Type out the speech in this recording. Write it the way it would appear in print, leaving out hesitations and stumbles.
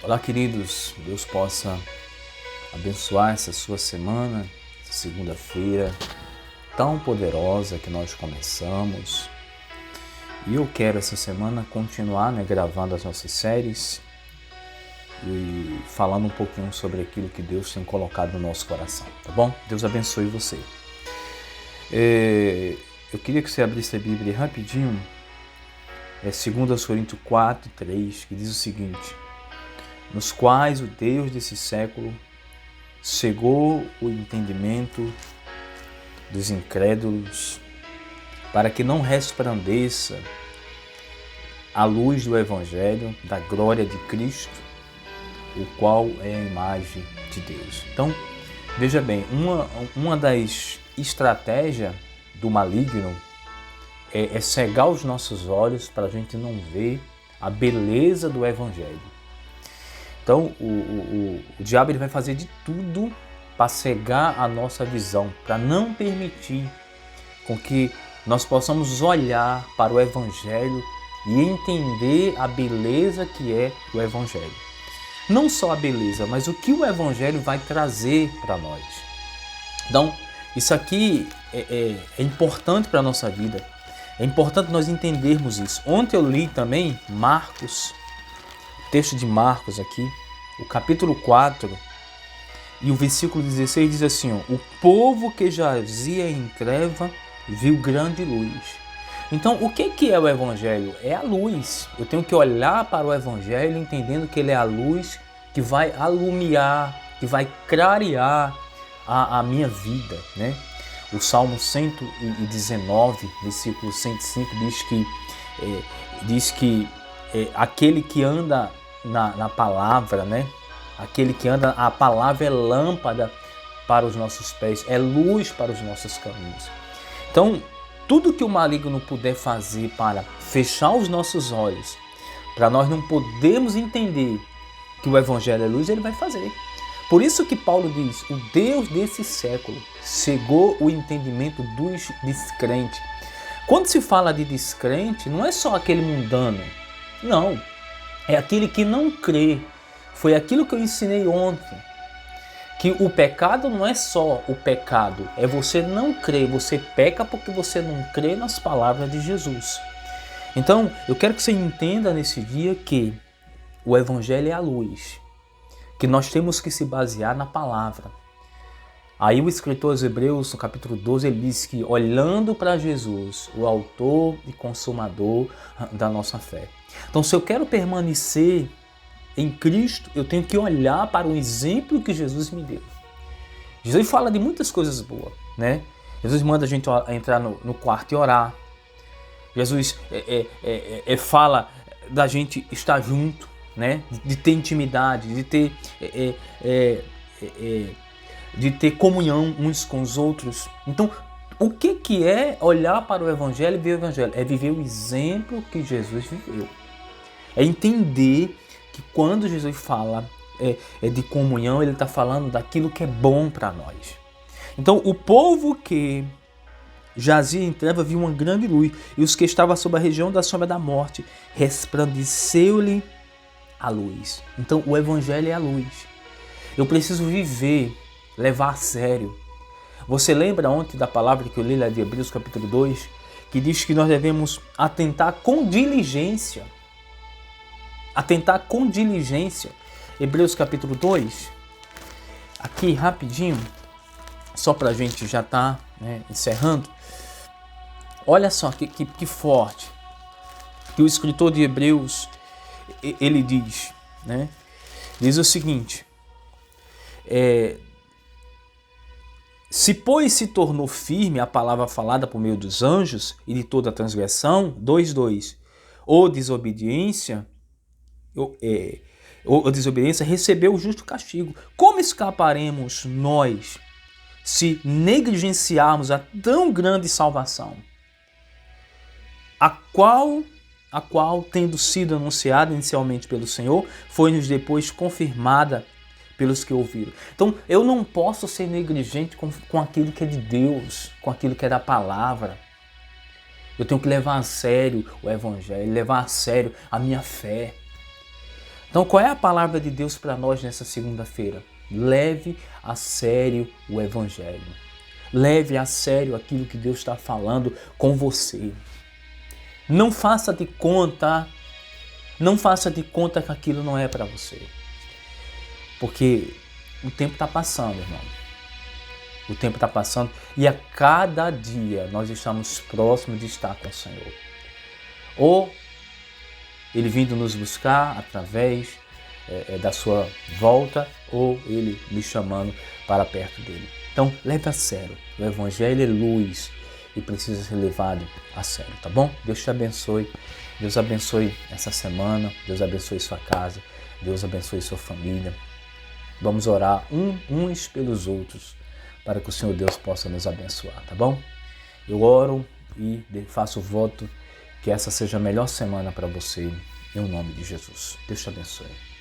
Olá, queridos. Deus possa abençoar essa sua semana, essa segunda-feira tão poderosa que nós começamos. E eu quero essa semana continuar gravando as nossas séries e falando um pouquinho sobre aquilo que Deus tem colocado no nosso coração, tá bom? Deus abençoe você. Eu queria que você abrisse a Bíblia rapidinho, 2 Coríntios 4, 3, que diz o seguinte: nos quais o Deus desse século cegou o entendimento dos incrédulos, para que não resplandeça a luz do Evangelho da glória de Cristo, o qual é a imagem de Deus. Então, veja bem, uma das estratégias do maligno é cegar os nossos olhos para a gente não ver a beleza do Evangelho. Então, o diabo ele vai fazer de tudo para cegar a nossa visão, para não permitir com que nós possamos olhar para o Evangelho e entender a beleza que é o Evangelho. Não só a beleza, mas o que o Evangelho vai trazer para nós. Então, isso aqui é importante para a nossa vida. É importante nós entendermos isso. Ontem eu li também Marcos, texto de Marcos aqui, o capítulo 4, e o versículo 16 diz assim: o povo que jazia em treva viu grande luz. Então, o que é o Evangelho? É a luz. Eu tenho que olhar para o Evangelho entendendo que ele é a luz que vai alumiar, que vai clarear a minha vida, né? O Salmo 119, versículo 105, diz que aquele que anda na palavra, né? Aquele que anda, a palavra é lâmpada para os nossos pés, é luz para os nossos caminhos. Então, tudo que o maligno puder fazer para fechar os nossos olhos, para nós não podermos entender que o Evangelho é luz, ele vai fazer. Por isso que Paulo diz: o Deus desse século cegou o entendimento dos descrentes. Quando se fala de descrente, não é só aquele mundano, não. É aquele que não crê. Foi aquilo que eu ensinei ontem. Que o pecado não é só o pecado, é você não crer. Você peca porque você não crê nas palavras de Jesus. Então, eu quero que você entenda nesse dia que o Evangelho é a luz, que nós temos que se basear na palavra. Aí o escritor aos Hebreus, no capítulo 12, ele diz que olhando para Jesus, o autor e consumador da nossa fé. Então, se eu quero permanecer em Cristo, eu tenho que olhar para o exemplo que Jesus me deu. Jesus fala de muitas coisas boas, né? Jesus manda a gente entrar no quarto e orar. Jesus fala da gente estar junto, né? De ter intimidade, de ter comunhão uns com os outros. Então, o que é olhar para o Evangelho e ver o Evangelho? É viver o exemplo que Jesus viveu. É entender que quando Jesus fala de comunhão, ele está falando daquilo que é bom para nós. Então, o povo que jazia em treva viu uma grande luz, e os que estavam sob a região da sombra da morte, resplandeceu-lhe a luz. Então, o Evangelho é a luz. Eu preciso viver, levar a sério. Você lembra ontem da palavra que eu li lá de Hebreus capítulo 2, que diz que nós devemos atentar com diligência. Atentar com diligência. Hebreus capítulo 2. Aqui rapidinho, só para a gente já estar encerrando. Olha só que forte. Que o escritor de Hebreus, ele diz, né? Diz o seguinte: se pois se tornou firme a palavra falada por meio dos anjos e de toda a transgressão, 2:2, ou desobediência recebeu o justo castigo. Como escaparemos nós se negligenciarmos a tão grande salvação, a qual, tendo sido anunciada inicialmente pelo Senhor, foi-nos depois confirmada pelos que ouviram? Então, eu não posso ser negligente com aquilo que é de Deus, com aquilo que é da palavra. Eu tenho que levar a sério o Evangelho, levar a sério a minha fé. Então, qual é a palavra de Deus para nós nessa segunda-feira? Leve a sério o Evangelho. Leve a sério aquilo que Deus está falando com você. Não faça de conta que aquilo não é para você. Porque o tempo está passando, irmão. O tempo está passando e a cada dia nós estamos próximos de estar com o Senhor. Ou Ele vindo nos buscar através da sua volta, ou Ele me chamando para perto dele. Então, leve a sério. O Evangelho é luz e precisa ser levado a sério, tá bom? Deus te abençoe. Deus abençoe essa semana. Deus abençoe sua casa. Deus abençoe sua família. Vamos orar uns pelos outros para que o Senhor Deus possa nos abençoar, tá bom? Eu oro e faço o voto que essa seja a melhor semana para você, em nome de Jesus. Deus te abençoe.